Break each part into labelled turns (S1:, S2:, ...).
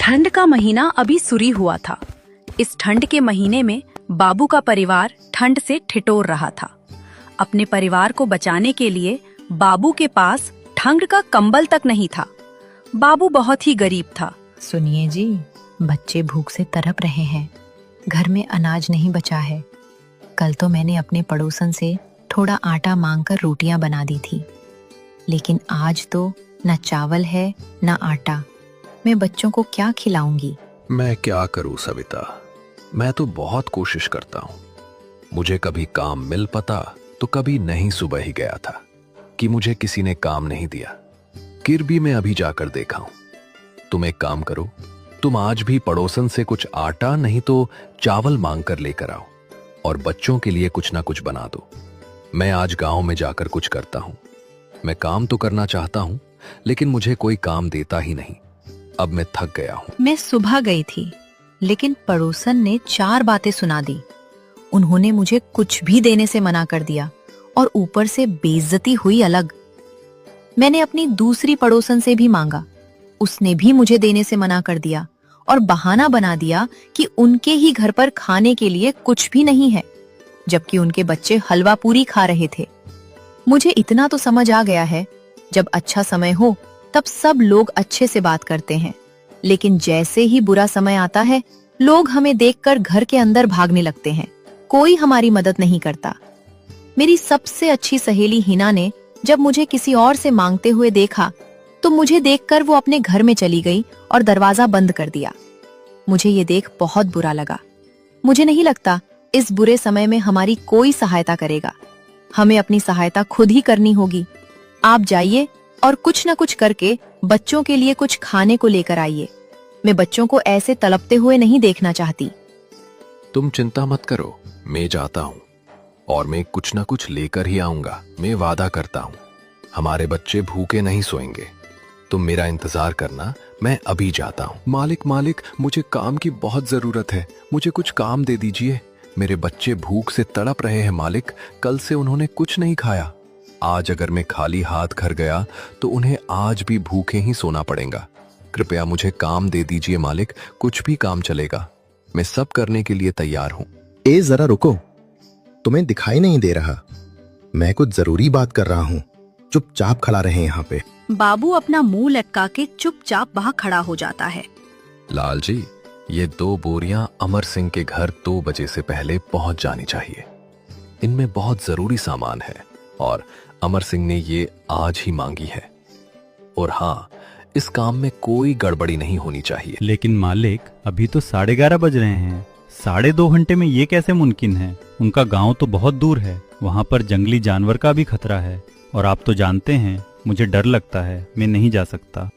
S1: ठंड का महीना अभी शुरू हुआ था। इस ठंड के महीने में बाबू का परिवार ठंड से ठिठुर रहा था। अपने परिवार को बचाने के लिए बाबू के पास ठंड का कंबल तक नहीं था। बाबू बहुत ही गरीब था।
S2: सुनिए जी, बच्चे भूख से तड़प रहे हैं। घर में अनाज नहीं बचा है। कल तो मैंने अपने पड़ोसन से थोड़ा आटा मांगकर रोटियां बना दी थी, लेकिन आज तो न चावल है न आटा। मैं बच्चों को क्या खिलाऊंगी?
S3: मैं क्या करूं सविता, मैं तो बहुत कोशिश करता हूं। मुझे कभी काम मिल पाता तो कभी नहीं। सुबह ही गया था कि मुझे किसी ने काम नहीं दिया। किरबी में अभी जाकर देखा हूं। तुम एक काम करो, तुम आज भी पड़ोसन से कुछ आटा नहीं तो चावल मांग कर लेकर आओ और बच्चों के लिए कुछ ना कुछ बना दो। मैं आज गांव में जाकर कुछ करता हूं। मैं काम तो करना चाहता हूं, लेकिन मुझे कोई काम देता ही नहीं। अब मैं थक गया हूं।
S2: मैं सुबह गई थी, लेकिन पड़ोसन ने 4 बातें सुना दी। उन्होंने मुझे कुछ भी देने से मना कर दिया और ऊपर से बेइज्जती हुई अलग। मैंने अपनी दूसरी पड़ोसन से भी मांगा, उसने भी मुझे देने से मना कर दिया और बहाना बना दिया कि उनके ही घर पर खाने के लिए कुछ भी नहीं है, जबकि उनके बच्चे हलवा पूरी खा रहे थे। मुझे इतना तो समझ आ गया है, जब अच्छा समय हो तब सब लोग अच्छे से बात करते हैं, लेकिन जैसे ही बुरा समय आता है लोग हमें देखकर घर के अंदर भागने लगते हैं। कोई हमारी मदद नहीं करता। मेरी सबसे अच्छी सहेली हिना ने जब मुझे किसी और से मांगते हुए देखा तो मुझे देखकर वो अपने घर में चली गई और दरवाजा बंद कर दिया। मुझे ये देख बहुत बुरा लगा। मुझे नहीं लगता इस बुरे समय में हमारी कोई सहायता करेगा। हमें अपनी सहायता खुद ही करनी होगी। आप जाइए और कुछ न कुछ करके बच्चों के लिए कुछ खाने को लेकर आइए। मैं बच्चों को ऐसे तड़पते हुए नहीं देखना चाहती।
S3: तुम चिंता मत करो, मैं जाता हूं और मैं कुछ ना कुछ लेकर ही आऊंगा। मैं वादा करता हूं, हमारे बच्चे भूखे नहीं सोएंगे। तुम मेरा इंतजार करना, मैं अभी जाता हूं। मालिक, मुझे काम की बहुत जरूरत है। मुझे कुछ काम दे दीजिए। मेरे बच्चे भूख से तड़प रहे हैं मालिक। कल से उन्होंने कुछ नहीं खाया। आज अगर मैं खाली हाथ घर गया तो उन्हें आज भी भूखे ही सोना पड़ेगा। कृपया मुझे काम दे दीजिए मालिक, कुछ भी काम चलेगा। मैं सब करने के लिए तैयार हूं।
S4: ए जरा रुको, तुम्हें दिखाई नहीं दे रहा? मैं कुछ जरूरी बात कर रहा हूँ। चुपचाप खड़ा रहे यहाँ पे।
S1: बाबू अपना मुंह लटका के चुपचाप वहां खड़ा हो जाता है।
S3: लाल जी, ये 2 बोरियां अमर सिंह के घर 2 बजे से पहले पहुंच जानी चाहिए। इनमें बहुत जरूरी सामान है और अमर सिंह ने ये आज ही मांगी है। और हाँ, इस काम में कोई गड़बड़ी नहीं होनी चाहिए।
S5: लेकिन मालिक, अभी तो 11:30 बज रहे हैं। 2.5 घंटे में ये कैसे मुमकिन है? उनका गांव तो बहुत दूर है, वहां पर जंगली जानवर का भी खतरा है। और आप तो जानते हैं, मुझे डर लगता है, मैं नहीं जा सकता।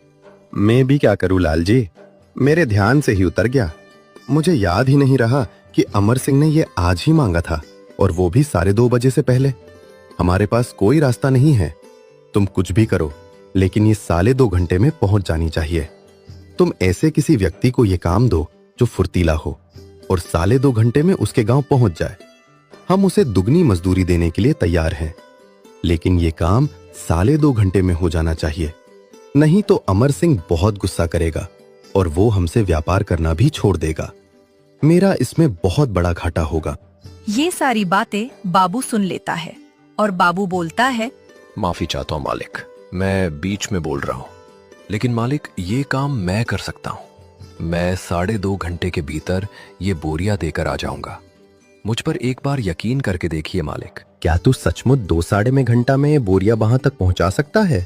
S4: मैं भी क्या करूं लाल जी, मेरे ध्यान से ही उतर गया। मुझे याद ही नहीं रहा कि अमर सिंह ने ये आज ही मांगा था, और वो भी 2:30 बजे से पहले। हमारे पास कोई रास्ता नहीं है। तुम कुछ भी करो, लेकिन ये 2.5 घंटे में पहुंच जानी चाहिए। तुम ऐसे किसी व्यक्ति को ये काम दो जो फुर्तीला हो और 2.5 घंटे में उसके गांव पहुंच जाए। हम उसे दुगनी मजदूरी देने के लिए तैयार हैं, लेकिन ये काम 2.5 घंटे में हो जाना चाहिए। नहीं तो अमर सिंह बहुत गुस्सा करेगा और वो हमसे व्यापार करना भी छोड़ देगा। मेरा इसमें बहुत बड़ा घाटा होगा।
S1: ये सारी बातें बाबू सुन लेता है और बाबू बोलता है,
S3: माफी चाहता हूं मालिक, मैं बीच में बोल रहा हूं। लेकिन मालिक, ये काम मैं कर सकता हूं। मैं 2.5 घंटे के भीतर ये बोरियां देकर आ जाऊंगा। मुझ पर एक बार यकीन करके देखिए मालिक।
S4: क्या तू सचमुच 2 घंटा में बोरिया वहां तक पहुंचा सकता है?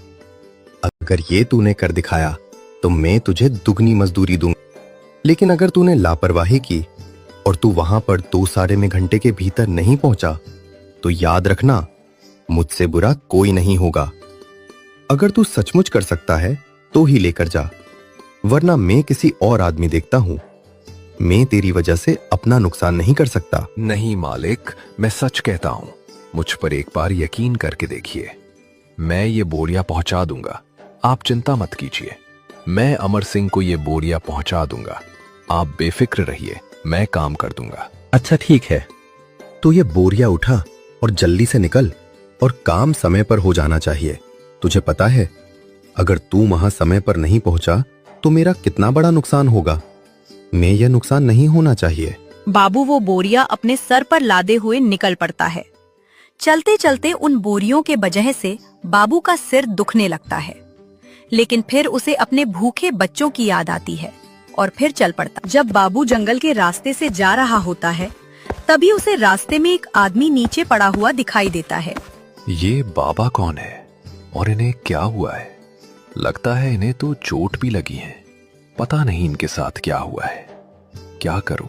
S4: अगर ये तूने कर दिखाया तो मैं तुझे दुगनी मजदूरी दूंगा। लेकिन अगर तूने लापरवाही की और तू वहां पर 2 घंटे के भीतर नहीं पहुंचा तो याद रखना, मुझसे बुरा कोई नहीं होगा। अगर तू सचमुच कर सकता है तो ही लेकर जा, वरना मैं किसी और आदमी देखता हूं। मैं तेरी वजह से अपना नुकसान नहीं कर सकता।
S3: नहीं मालिक, मैं सच कहता हूं। मुझ पर एक बार यकीन करके देखिए, मैं ये बोरियां पहुंचा दूंगा। आप चिंता मत कीजिए, मैं अमर सिंह को ये बोरियां पहुंचा दूंगा। आप बेफिक्र रहिए, मैं काम कर दूंगा।
S4: अच्छा ठीक है, तू ये बोरिया उठा और जल्दी से निकल, और काम समय पर हो जाना चाहिए। तुझे पता है, अगर तू वहां समय पर नहीं पहुंचा तो मेरा कितना बड़ा नुकसान होगा। मैं यह नुकसान नहीं होना चाहिए।
S1: बाबू वो बोरिया अपने सर पर लादे हुए निकल पड़ता है। चलते चलते उन बोरियों के वजह से बाबू का सिर दुखने लगता है, लेकिन फिर उसे अपने भूखे बच्चों की याद आती है और फिर चल पड़ता। जब बाबू जंगल के रास्ते से जा रहा होता है, तभी उसे रास्ते में एक आदमी नीचे पड़ा हुआ दिखाई देता है।
S3: ये बाबा कौन है और इन्हें क्या हुआ है? लगता है इन्हें तो चोट भी लगी है। पता नहीं इनके साथ क्या हुआ है। क्या करूं?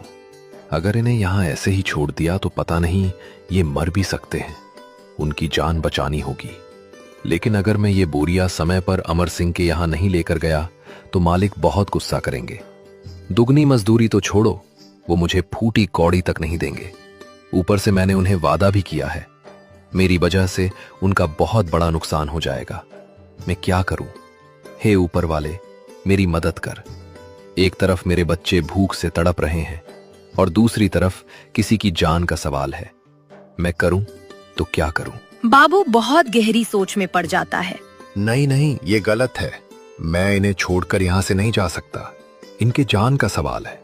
S3: अगर इन्हें यहाँ ऐसे ही छोड़ दिया तो पता नहीं ये मर भी सकते हैं। उनकी जान बचानी होगी। लेकिन अगर मैं ये बोरिया समय पर अमर सिंह के यहाँ नहीं लेकर गया तो मालिक बहुत गुस्सा करेंगे। दुगनी मजदूरी तो छोड़ो, वो मुझे फूटी कौड़ी तक नहीं देंगे। ऊपर से मैंने उन्हें वादा भी किया है। मेरी वजह से उनका बहुत बड़ा नुकसान हो जाएगा। मैं क्या करूं? हे ऊपर वाले, मेरी मदद कर। एक तरफ मेरे बच्चे भूख से तड़प रहे हैं और दूसरी तरफ किसी की जान का सवाल है। मैं करूं तो क्या करूं?
S1: बाबू बहुत गहरी सोच में पड़ जाता है।
S3: नहीं नहीं, ये गलत है। मैं इन्हें छोड़कर यहां से नहीं जा सकता। इनके जान का सवाल है।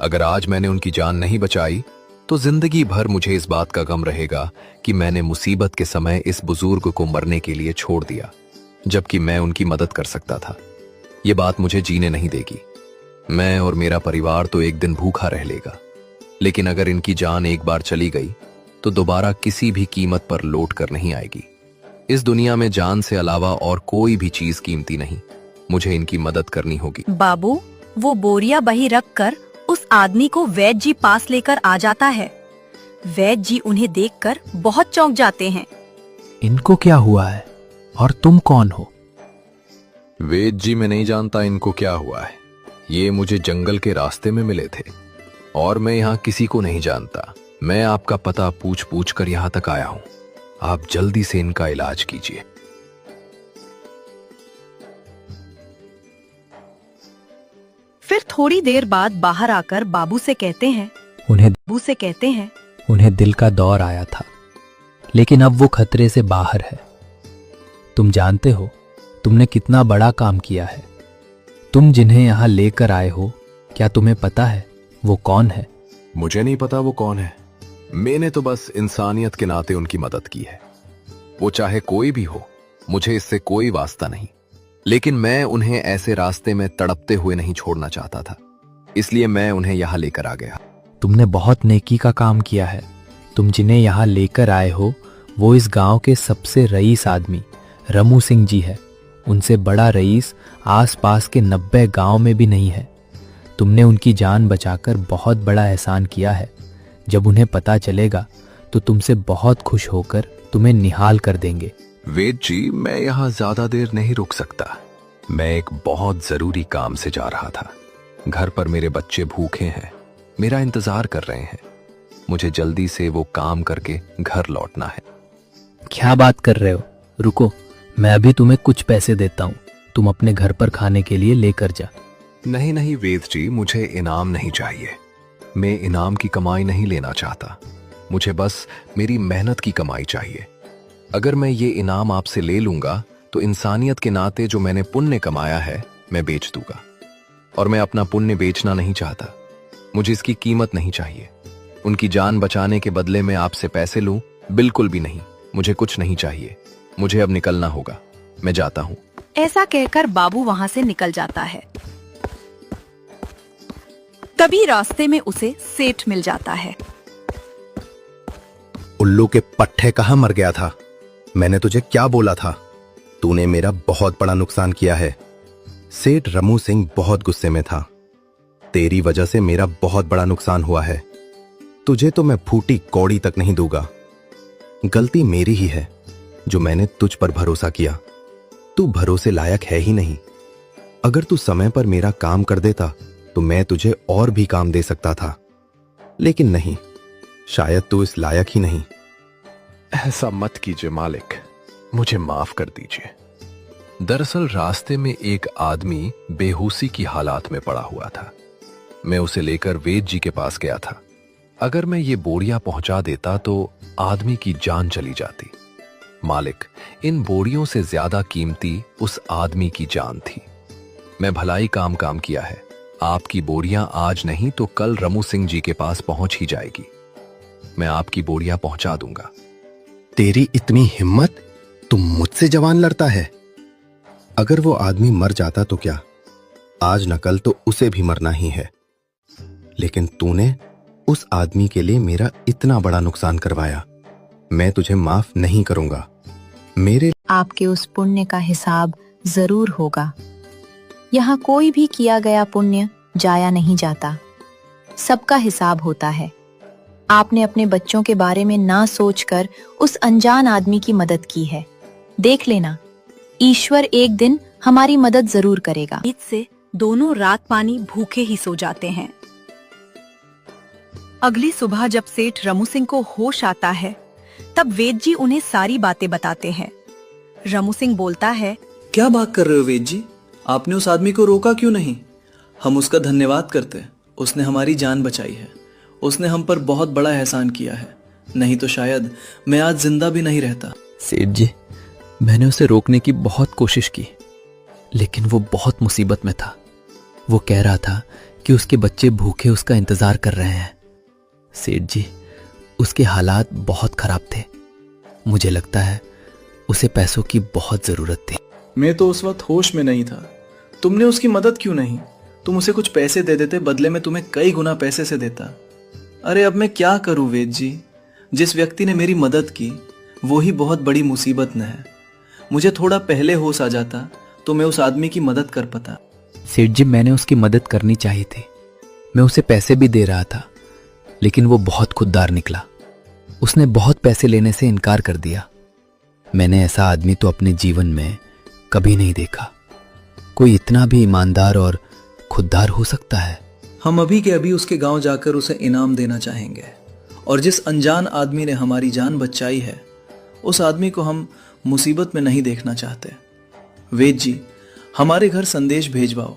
S3: अगर आज मैंने उनकी जान नहीं बचाई तो जिंदगी भर मुझे इस बात का गम रहेगा कि मैंने मुसीबत के समय इस बुजुर्ग को मरने के लिए छोड़ दिया, जबकि मैं उनकी मदद कर सकता था। ये बात मुझे जीने नहीं देगी। मैं और मेरा परिवार तो एक दिन भूखा रह लेगा, लेकिन अगर इनकी जान एक बार चली गई तो दोबारा किसी भी कीमत पर लौट कर नहीं आएगी। इस दुनिया में जान से अलावा और कोई भी चीज कीमती नहीं। मुझे इनकी मदद करनी होगी।
S1: बाबू वो बोरिया बही रखकर उस आदमी को वैद्य जी पास लेकर आ जाता है। वैद्य जी उन्हें देखकर बहुत चौंक जाते हैं।
S6: इनको क्या हुआ है और तुम कौन हो?
S3: वेद जी, मैं नहीं जानता इनको क्या हुआ है। ये मुझे जंगल के रास्ते में मिले थे और मैं यहाँ किसी को नहीं जानता। मैं आपका पता पूछ पूछ कर यहाँ तक आया हूँ। आप जल्दी से इनका इलाज कीजिए।
S1: फिर थोड़ी देर बाद बाहर आकर बाबू से कहते हैं
S6: उन्हें दिल का दौर आया था, लेकिन अब वो खतरे से बाहर है। तुम जानते हो तुमने कितना बड़ा काम किया है। तुम जिन्हें यहाँ लेकर आए हो, क्या तुम्हें पता है वो कौन है?
S3: मुझे नहीं पता वो कौन है। मैंने तो बस इंसानियत के नाते उनकी मदद की है। वो चाहे कोई भी हो, मुझे इससे कोई वास्ता नहीं। लेकिन मैं उन्हें ऐसे रास्ते में तड़पते हुए नहीं छोड़ना चाहता था, इसलिए मैं उन्हें यहाँ लेकर आ गया।
S6: तुमने बहुत नेकी का काम किया है। तुम जिन्हें यहाँ लेकर आए हो वो इस गांव के सबसे रईस आदमी रमू सिंह जी है। उनसे बड़ा रईस आसपास के 90 गांव में भी नहीं है। तुमने उनकी जान बचाकर बहुत बड़ा एहसान किया है। जब उन्हें पता चलेगा तो तुमसे बहुत खुश होकर तुम्हें निहाल कर देंगे।
S3: वेद जी, मैं यहाँ ज्यादा देर नहीं रुक सकता। मैं एक बहुत जरूरी काम से जा रहा था। घर पर मेरे बच्चे भूखे हैं, मेरा इंतजार कर रहे हैं। मुझे जल्दी से वो काम करके घर लौटना है।
S6: क्या बात कर रहे हो? रुको, मैं अभी तुम्हें कुछ पैसे देता हूँ। तुम अपने घर पर खाने के लिए लेकर जा।
S3: नहीं नहीं वेद जी, मुझे इनाम नहीं चाहिए। मैं इनाम की कमाई नहीं लेना चाहता। मुझे बस मेरी मेहनत की कमाई चाहिए। अगर मैं ये इनाम आपसे ले लूंगा तो इंसानियत के नाते जो मैंने पुण्य कमाया है मैं बेच दूंगा, और मैं अपना पुण्य बेचना नहीं चाहता। मुझे इसकी कीमत नहीं चाहिए। उनकी जान बचाने के बदले में आपसे पैसे लूं, बिल्कुल भी नहीं। मुझे कुछ नहीं चाहिए। मुझे अब निकलना होगा। मैं जाता हूँ।
S1: ऐसा कहकर बाबू वहाँ से निकल जाता है। तभी रास्ते में उसे सेठ मिल जाता है।
S4: उल्लू के पट्टे कहाँ मर गया था? मैंने तुझे क्या बोला था? तूने मेरा बहुत बड़ा नुकसान किया है। सेठ रमू सिंह बहुत गुस्से में था। तेरी वजह से मेरा बहुत बड़ा नुकसान हुआ है। तुझे तो मैं फूटी कौड़ी तक नहीं दूंगा। गलती मेरी ही है जो मैंने तुझ पर भरोसा किया। तू भरोसे लायक है ही नहीं। अगर तू समय पर मेरा काम कर देता तो मैं तुझे और भी काम दे सकता था, लेकिन नहीं, शायद तू इस लायक ही नहीं।
S3: ऐसा मत कीजिए मालिक, मुझे माफ कर दीजिए। दरअसल रास्ते में एक आदमी बेहोशी की हालात में पड़ा हुआ था। मैं उसे लेकर वेद जी के पास गया था। अगर मैं ये बोरियां पहुंचा देता तो आदमी की जान चली जाती। मालिक, इन बोरियों से ज्यादा कीमती उस आदमी की जान थी। मैं भलाई काम किया है। आपकी बोरियां आज नहीं तो कल रमू सिंह जी के पास पहुंच ही जाएगी। मैं आपकी बोरियां पहुंचा दूंगा।
S4: तेरी इतनी हिम्मत, तुम मुझसे जवान लड़ता है। अगर वो आदमी मर जाता तो क्या, आज न कल तो उसे भी मरना ही है। लेकिन तूने उस आदमी के लिए मेरा इतना बड़ा नुकसान करवाया। मैं तुझे माफ नहीं करूंगा। मेरे
S2: आपके उस पुण्य का हिसाब जरूर होगा। यहाँ कोई भी किया गया पुण्य जाया नहीं जाता, सबका हिसाब होता है। आपने अपने बच्चों के बारे में ना सोचकर उस अनजान आदमी की मदद की है। देख लेना, ईश्वर एक दिन हमारी मदद जरूर करेगा।
S1: ईद से दोनों रात पानी भूखे ही सो जाते हैं। अगली सुबह जब सेठ रमू सिंह को होश आता है, तब वेद जी उन्हें सारी बातें बताते हैं। रमू सिंह बोलता है,
S7: क्या बात कर रहे हो वेद जी? आपने उस आदमी को रोका क्यों नहीं? हम उसका धन्यवाद करते, उसने हमारी जान बचाई है। उसने हम पर बहुत बड़ा एहसान किया है, नहीं तो शायद मैं आज जिंदा भी नहीं रहता।
S6: सेठ जी, मैंने उसे रोकने की बहुत कोशिश की, लेकिन वो बहुत मुसीबत में था। वो कह रहा था कि उसके बच्चे भूखे उसका इंतजार कर रहे हैं। सेठ जी, उसके हालात बहुत खराब थे। मुझे लगता है उसे पैसों की बहुत जरूरत थी।
S7: मैं तो उस वक्त होश में नहीं था। तुमने उसकी मदद क्यों नहीं? तुम उसे कुछ पैसे दे देते, बदले में तुम्हें कई गुना पैसे से देता। अरे अब मैं क्या करूं वेद जी? जिस व्यक्ति ने मेरी मदद की वो ही बहुत बड़ी मुसीबत में है। मुझे थोड़ा पहले होश आ जाता तो मैं उस आदमी की मदद कर पाता।
S6: सेठ जी, मैंने उसकी मदद करनी चाहिए थी। मैं उसे पैसे भी दे रहा था, लेकिन वो बहुत खुददार निकला। उसने बहुत पैसे लेने से इनकार कर दिया। मैंने ऐसा आदमी तो अपने जीवन में कभी नहीं देखा। कोई इतना भी ईमानदार और खुददार हो सकता है?
S7: हम अभी के अभी उसके गांव जाकर उसे इनाम देना चाहेंगे, और जिस अनजान आदमी ने हमारी जान बचाई है उस आदमी को हम मुसीबत में नहीं देखना चाहते। वेद जी, हमारे घर संदेश भेजवाओ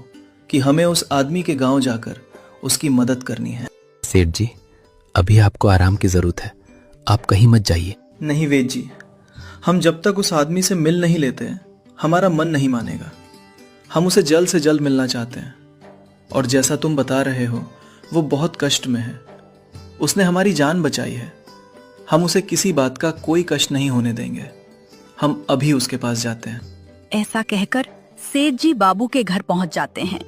S7: कि हमें उस आदमी के गांव जाकर उसकी मदद करनी है।
S6: सेठ जी, अभी आपको आराम की जरूरत है, आप कहीं मत जाइए।
S7: नहीं वेद जी, हम जब तक उस आदमी से मिल नहीं लेते हमारा मन नहीं मानेगा। हम उसे जल्द से जल्द मिलना चाहते हैं, और जैसा तुम बता रहे हो वो बहुत कष्ट में है। उसने हमारी जान बचाई है। हम उसे किसी बात का कोई कष्ट नहीं होने देंगे। हम अभी उसके पास जाते हैं।
S1: ऐसा कहकर सेठ जी बाबू के घर पहुंच जाते हैं।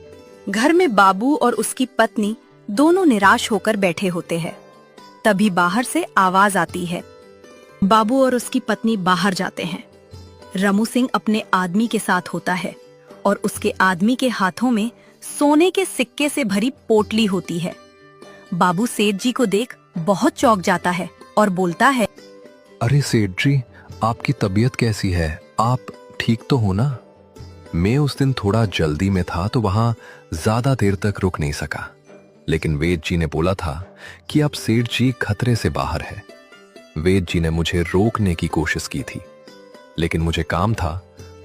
S1: घर में बाबू और उसकी पत्नी दोनों निराश होकर बैठे होते हैं। तभी बाहर से आवाज आती है। बाबू और उसकी पत्नी बाहर जाते हैं। रमू सिंह अपने आदमी के साथ होता है और उसके आदमी के हाथों में सोने के सिक्के से भरी पोटली होती है। बाबू सेठ जी को देख बहुत चौंक जाता है और बोलता है,
S3: अरे सेठ जी, आपकी तबीयत कैसी है? आप ठीक तो हो ना? मैं उस दिन थोड़ा जल्दी में था तो वहां ज्यादा देर तक रुक नहीं सका, लेकिन वेद जी ने बोला था कि अब सेठ जी खतरे से बाहर है। वेद जी ने मुझे रोकने की कोशिश की थी, लेकिन मुझे काम था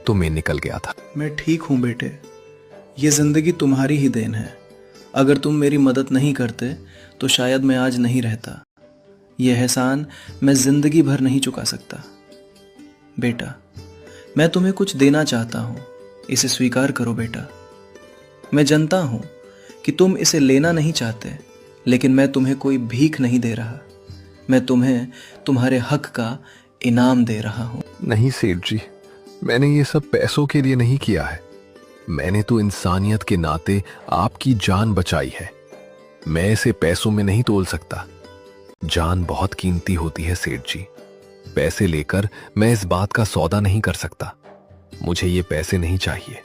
S3: तो मैं निकल गया था।
S7: मैं ठीक हूं बेटे, ये जिंदगी तुम्हारी ही देन है। अगर तुम मेरी मदद नहीं करते तो शायद मैं आज नहीं रहता। यह एहसान मैं जिंदगी भर नहीं चुका सकता। बेटा, मैं तुम्हें कुछ देना चाहता हूं, इसे स्वीकार करो बेटा। मैं जानता हूं कि तुम इसे लेना नहीं चाहते, लेकिन मैं तुम्हें कोई भीख नहीं दे रहा। मैं तुम्हें तुम्हारे हक का इनाम दे रहा हूं।
S3: नहीं सेठ जी, मैंने ये सब पैसों के लिए नहीं किया है। मैंने तो इंसानियत के नाते आपकी जान बचाई है। मैं इसे पैसों में नहीं तोल सकता। जान बहुत कीमती होती है सेठ जी। पैसे लेकर मैं इस बात का सौदा नहीं कर सकता। मुझे ये पैसे नहीं चाहिए।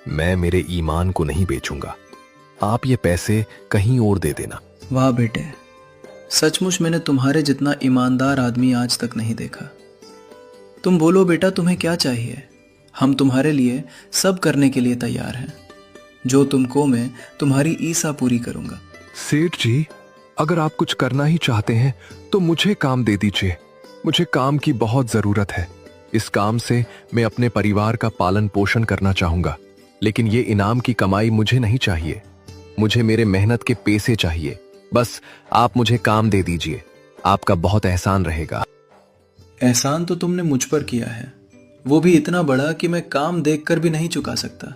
S3: मैं मेरे ईमान को नहीं बेचूंगा। आप ये पैसे कहीं और दे देना।
S7: वाह बेटे, सचमुच मैंने तुम्हारे जितना ईमानदार आदमी आज तक नहीं देखा। तुम बोलो बेटा, तुम्हें क्या चाहिए? हम तुम्हारे लिए सब करने के लिए तैयार हैं। जो तुम को मैं तुम्हारी ईसा पूरी करूंगा।
S3: सेठ जी, अगर आप कुछ करना ही चाहते हैं तो मुझे काम दे दीजिए। मुझे काम की बहुत जरूरत है। इस काम से मैं अपने परिवार का पालन पोषण करना चाहूंगा, लेकिन ये इनाम की कमाई मुझे नहीं चाहिए। मुझे मेरे मेहनत के पैसे चाहिए। बस आप मुझे काम दे दीजिए। आपका बहुत एहसान रहेगा।
S7: एहसान तो तुमने मुझ पर किया है, वो भी इतना बड़ा कि मैं काम देखकर भी नहीं चुका सकता।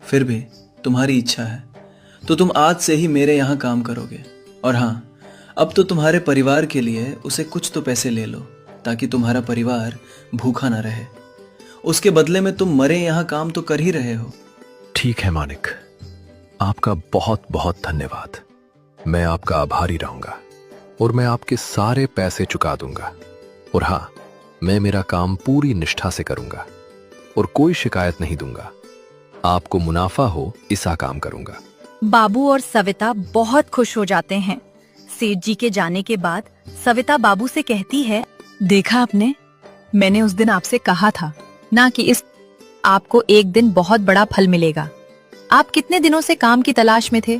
S7: फिर भी तुम्हारी इच्छा है तो तुम आज से ही मेरे यहाँ काम करोगे। और हाँ, अब तो तुम्हारे परिवार के लिए उसे कुछ तो पैसे ले लो ताकि तुम्हारा परिवार भूखा ना रहे। उसके बदले में तुम मरे यहाँ काम तो कर ही रहे हो।
S3: ठीक है मानिक, आपका बहुत बहुत धन्यवाद। मैं आपका आभारी रहूंगा और मैं आपके सारे पैसे चुका दूंगा। और हाँ, मैं मेरा काम पूरी निष्ठा से करूंगा और कोई शिकायत नहीं दूंगा। आपको मुनाफा हो ऐसा काम करूंगा।
S1: बाबू और सविता बहुत खुश हो जाते हैं। सेठ जी के जाने के बाद सविता बाबू से कहती है,
S2: देखा आपने, मैंने उस दिन आपसे कहा था ना कि इस आपको एक दिन बहुत बड़ा फल मिलेगा। आप कितने दिनों से काम की तलाश में थे,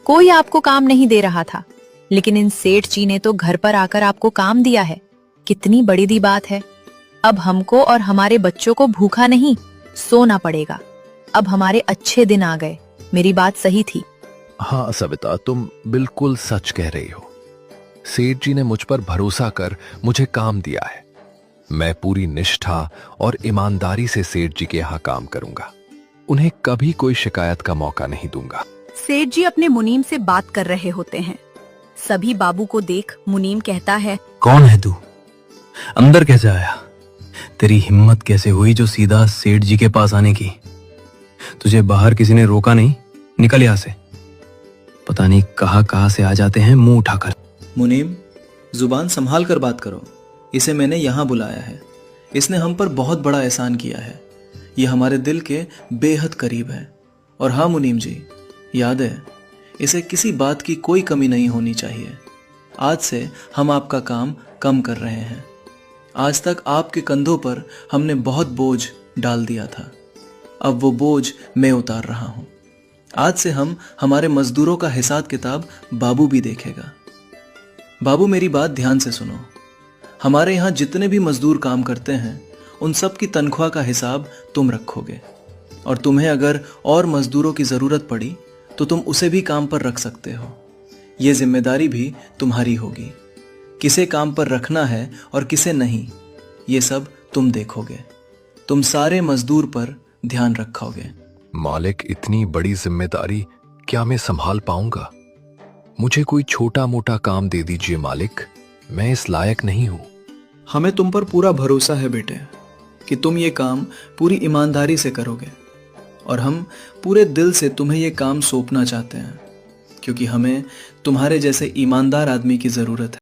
S2: कोई आपको काम नहीं दे रहा था, लेकिन इन सेठ जी ने तो घर पर आकर आपको काम दिया है। कितनी बड़ी दी बात है। अब हमको और हमारे बच्चों को भूखा नहीं सोना पड़ेगा। अब हमारे अच्छे दिन आ गए। मेरी बात सही थी।
S3: हाँ सविता, तुम बिल्कुल सच कह रही हो। सेठ जी ने मुझ पर भरोसा कर मुझे काम दिया है। मैं पूरी निष्ठा और ईमानदारी से सेठ जी के यहाँ काम करूंगा। उन्हें कभी कोई शिकायत का मौका नहीं दूंगा।
S1: सेठ जी अपने मुनीम से बात कर रहे होते हैं। सभी बाबू को देख मुनीम कहता है,
S7: कौन है तू? अंदर कैसे आया? तेरी हिम्मत कैसे हुई जो सीधा सेठ जी के पास आने की? तुझे बाहर किसी ने रोका नहीं? निकल यहां से। पता नहीं कहां से आ जाते हैं मुंह उठाकर। मुनीम, जुबान संभाल कर बात करो। इसे मैंने यहां बुलाया है। इसने हम पर बहुत बड़ा एहसान किया है। ये हमारे दिल के बेहद करीब है। और हाँ मुनीम जी, याद है, इसे किसी बात की कोई कमी नहीं होनी चाहिए। आज से हम आपका काम कम कर रहे हैं। आज तक आपके कंधों पर हमने बहुत बोझ डाल दिया था। अब वो बोझ मैं उतार रहा हूं। आज से हम हमारे मजदूरों का हिसाब किताब बाबू भी देखेगा। बाबू, मेरी बात ध्यान से सुनो। हमारे यहाँ जितने भी मजदूर काम करते हैं उन सब की तनख्वाह का हिसाब तुम रखोगे। और तुम्हें अगर और मजदूरों की जरूरत पड़ी तो तुम उसे भी काम पर रख सकते हो। ये जिम्मेदारी भी तुम्हारी होगी। किसे काम पर रखना है और किसे नहीं, ये सब तुम देखोगे। तुम सारे मजदूर पर ध्यान रखोगे।
S3: मालिक, इतनी बड़ी जिम्मेदारी क्या मैं संभाल पाऊंगा? मुझे कोई छोटा मोटा काम दे दीजिए मालिक, मैं इस लायक नहीं हूं।
S7: हमें तुम पर पूरा भरोसा है बेटे कि तुम ये काम पूरी ईमानदारी से करोगे। और हम पूरे दिल से तुम्हें ये काम सौंपना चाहते हैं, क्योंकि हमें तुम्हारे जैसे ईमानदार आदमी की जरूरत है।